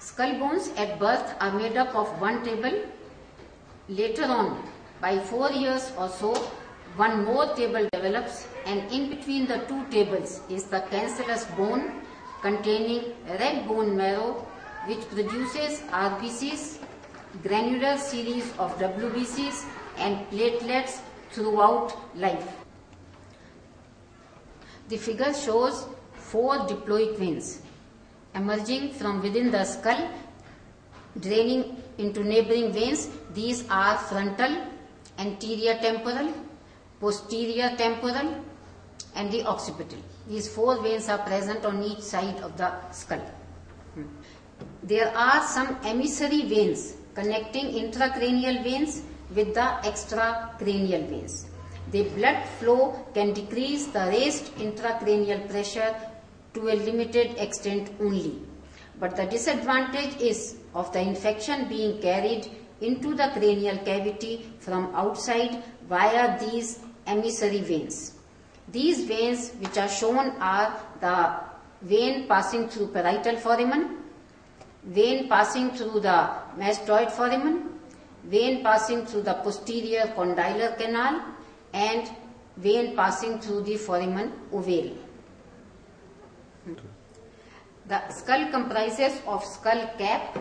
Skull bones at birth are made up of one table. Later on, by 4 years or so, one more table develops, and in between the two tables is the cancellous bone containing red bone marrow, which produces RBCs, granular series of WBCs, and platelets throughout life. The figure shows 4 diploid veins emerging from within the skull, draining into neighboring veins. These are frontal, anterior temporal, posterior temporal, and the occipital. These 4 veins are present on each side of the skull. There are some emissary veins connecting intracranial veins with the extracranial veins. The blood flow can decrease the raised intracranial pressure to a limited extent only. But the disadvantage is of the infection being carried into the cranial cavity from outside via these emissary veins. These veins which are shown are the vein passing through parietal foramen, vein passing through the mastoid foramen, vein passing through the posterior condylar canal, and vein passing through the foramen ovale. The skull comprises of skull cap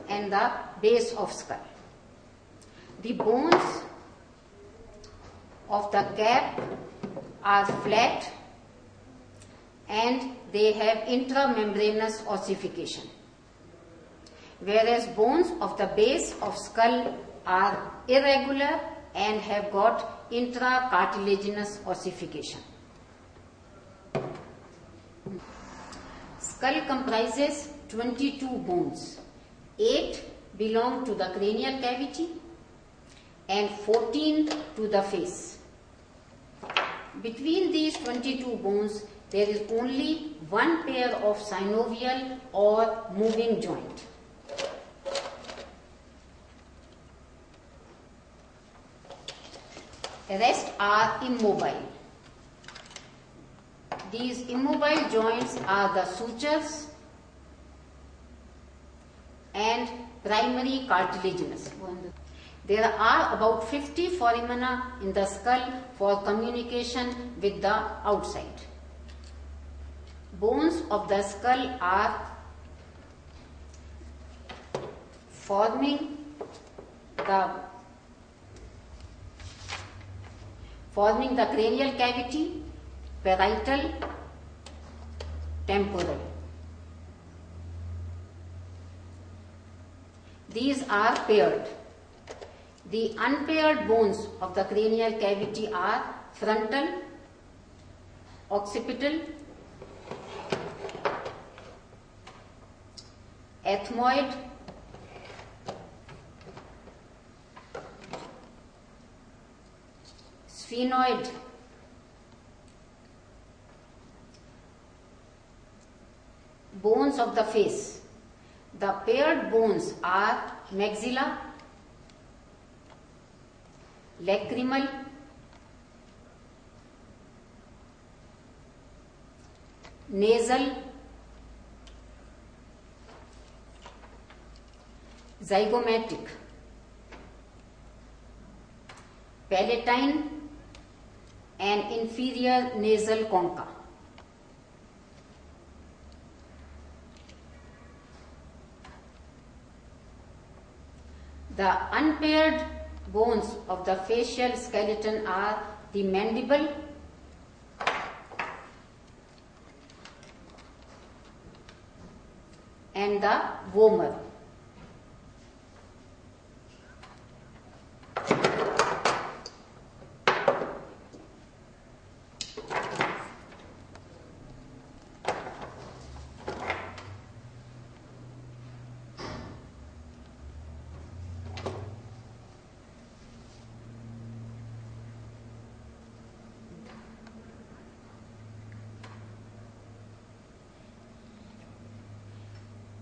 and the base of skull. The bones of the cap are flat and they have intramembranous ossification, whereas bones of the base of skull are irregular and have got intracartilaginous ossification. Skull comprises 22 bones. 8 belong to the cranial cavity and 14 to the face. Between these 22 bones, there is only one pair of synovial or moving joint. The rest are immobile. These immobile joints are the sutures and primary cartilaginous. There are about 50 foramina in the skull for communication with the outside. Bones of the skull are forming the cranial cavity, parietal, temporal. These are paired. The unpaired bones of the cranial cavity are frontal, occipital, ethmoid, sphenoid, bones of the face. The paired bones are maxilla, lacrimal, nasal, zygomatic, palatine, and inferior nasal concha. The unpaired bones of the facial skeleton are the mandible, and the vomer.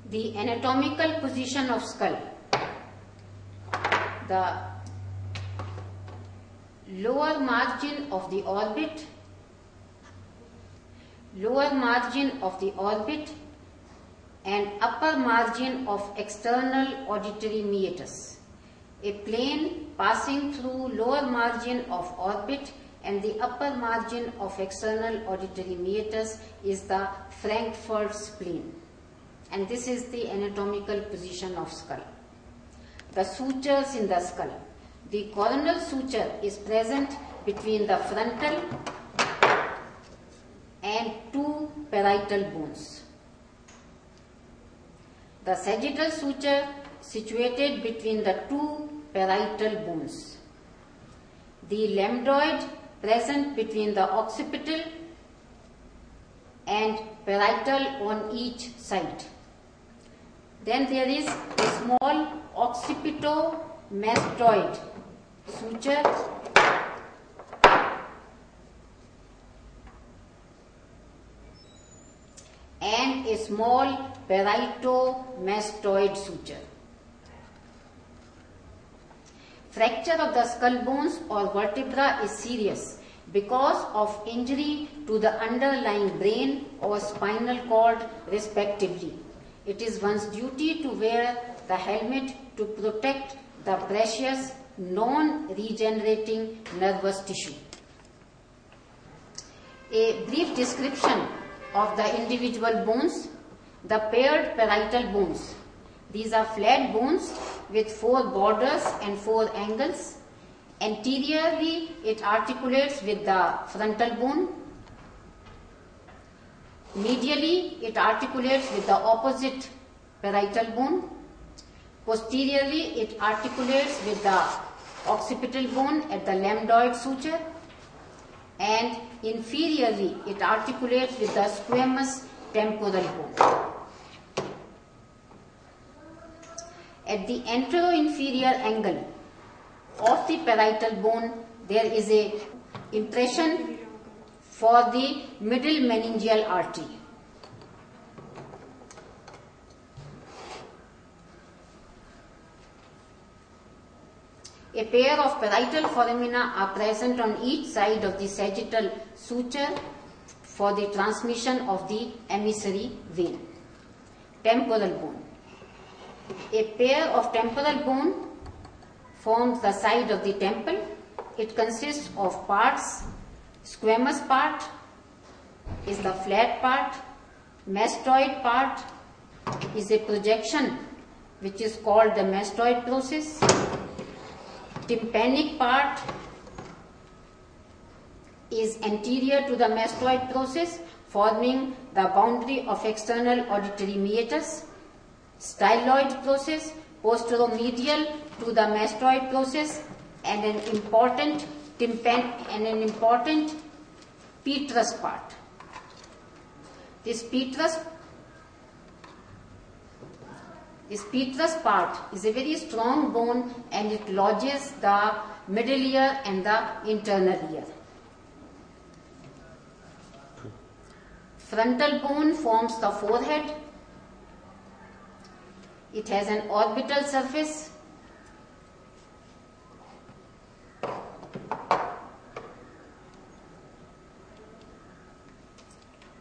The anatomical position of skull. The lower margin of the orbit, and upper margin of external auditory meatus. A plane passing through lower margin of orbit and the upper margin of external auditory meatus is the Frankfurt's plane. And this is the anatomical position of skull. The sutures in the skull. The coronal suture is present between the frontal and two parietal bones. The sagittal suture situated between the two parietal bones. The lambdoid present between the occipital and parietal on each side. Then there is a small occipitomastoid suture and a small parieto-mastoid suture. Fracture of the skull bones or vertebra is serious because of injury to the underlying brain or spinal cord respectively. It is one's duty to wear the helmet to protect the precious non-regenerating nervous tissue. A brief description of the individual bones. The paired parietal bones. These are flat bones with 4 borders and 4 angles. Anteriorly, it articulates with the frontal bone. Medially, it articulates with the opposite parietal bone. Posteriorly, it articulates with the occipital bone at the lambdoid suture. And inferiorly, it articulates with the squamous temporal bone. At the anteroinferior angle of the parietal bone, there is a impression for the middle meningeal artery. A pair of parietal foramina are present on each side of the sagittal suture for the transmission of the emissary vein. Temporal bone. A pair of temporal bone forms the side of the temple. It consists of parts. Squamous part is the flat part. Mastoid part is a projection which is called the mastoid process. Tympanic part is anterior to the mastoid process, forming the boundary of external auditory meatus. Styloid process, posteromedial to the mastoid process, and an important petrous part. This petrous part is a very strong bone and it lodges the middle ear and the internal ear. Frontal bone forms the forehead. It has an orbital surface.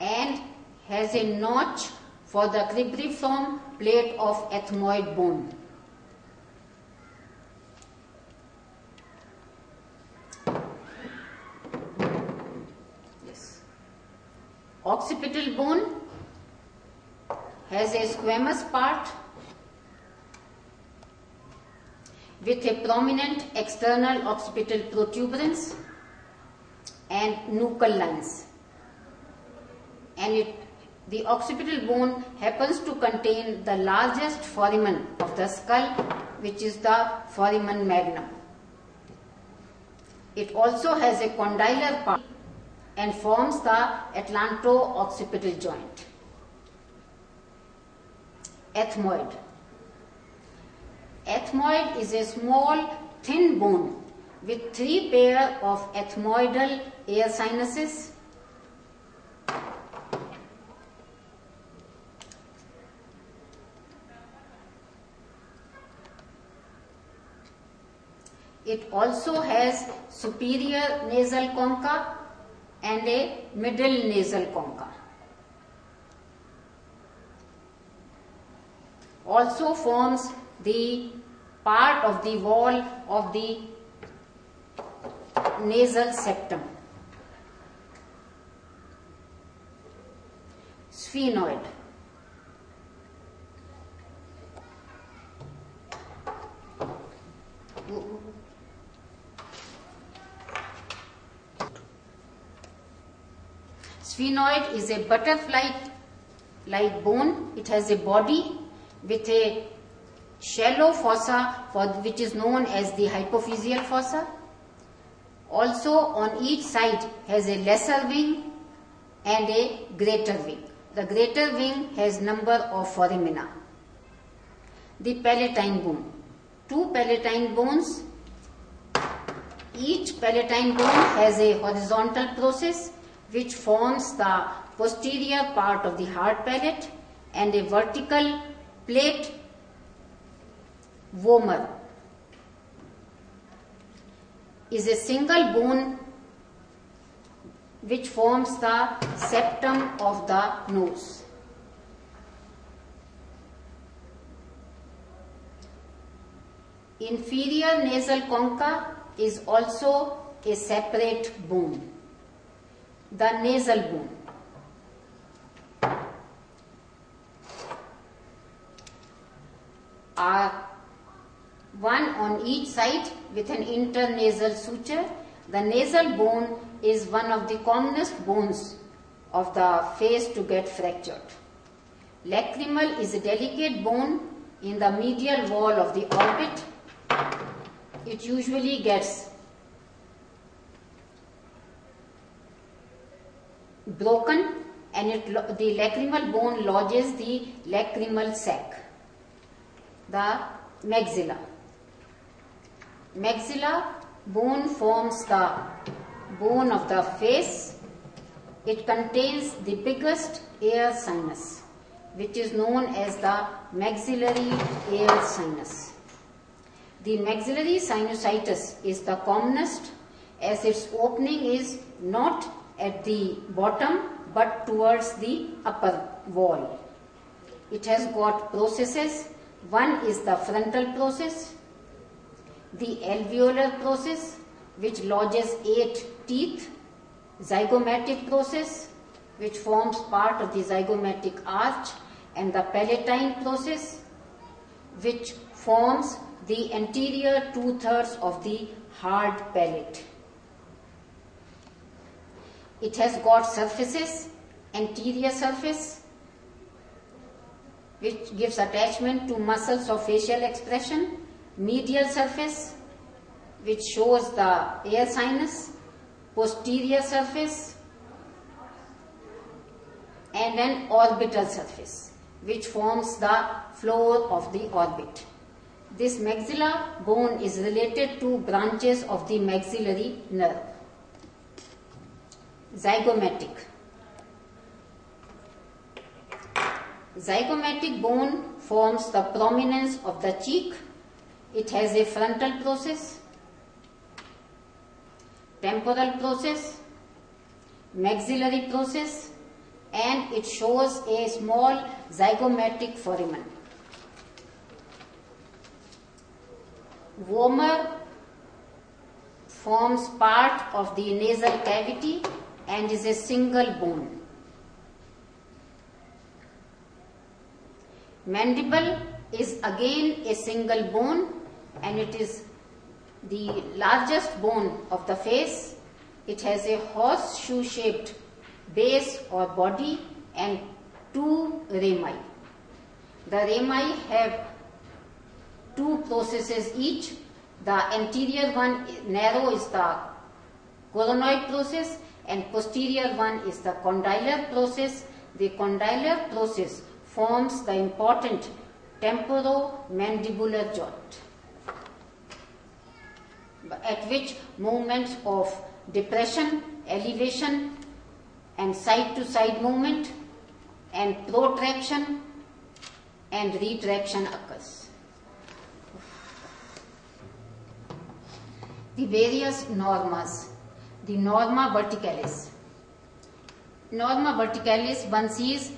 And has a notch for the cribriform plate of ethmoid bone. Yes. Occipital bone has a squamous part with a prominent external occipital protuberance and nuchal lines. And the occipital bone happens to contain the largest foramen of the skull, which is the foramen magnum. It also has a condylar part and forms the atlanto-occipital joint. Ethmoid. Ethmoid is a small, thin bone with 3 pair of ethmoidal air sinuses. It also has superior nasal concha and a middle nasal concha. also forms the part of the wall of the nasal septum. Sphenoid. Sphenoid is a butterfly-like bone. It has a body with a shallow fossa which is known as the hypophyseal fossa. Also on each side has a lesser wing and a greater wing. The greater wing has number of foramina. The palatine bone. Two palatine bones. Each palatine bone has a horizontal process which forms the posterior part of the hard palate, and a vertical plate vomer is a single bone which forms the septum of the nose. Inferior nasal concha is also a separate bone. The nasal bone. Are one on each side with an internasal suture. The nasal bone is one of the commonest bones of the face to get fractured. Lacrimal is a delicate bone in the medial wall of the orbit. It usually gets broken, and the lacrimal bone lodges the lacrimal sac. The maxilla. Maxilla bone forms the bone of the face. It contains the biggest air sinus, which is known as the maxillary air sinus. The maxillary sinusitis is the commonest, as its opening is not at the bottom but towards the upper wall. It has got processes. One is the frontal process, the alveolar process which lodges 8 teeth, zygomatic process which forms part of the zygomatic arch, and the palatine process which forms the anterior 2/3 of the hard palate. It has got surfaces, anterior surface which gives attachment to muscles of facial expression, medial surface which shows the air sinus, posterior surface, and an orbital surface which forms the floor of the orbit. This maxilla bone is related to branches of the maxillary nerve. Zygomatic. Zygomatic bone forms the prominence of the cheek. It has a frontal process, temporal process, maxillary process, and it shows a small zygomatic foramen. Vomer forms part of the nasal cavity and is a single bone. Mandible is again a single bone, and it is the largest bone of the face. It has a horseshoe shaped base or body and 2 rami. The rami have 2 processes each. The anterior one narrow is the coronoid process, and posterior one is the condylar process. The condylar process forms the important temporomandibular joint, at which movements of depression, elevation, and side-to-side movement, and protraction and retraction occurs. The various normas. The norma verticalis. Norma verticalis one sees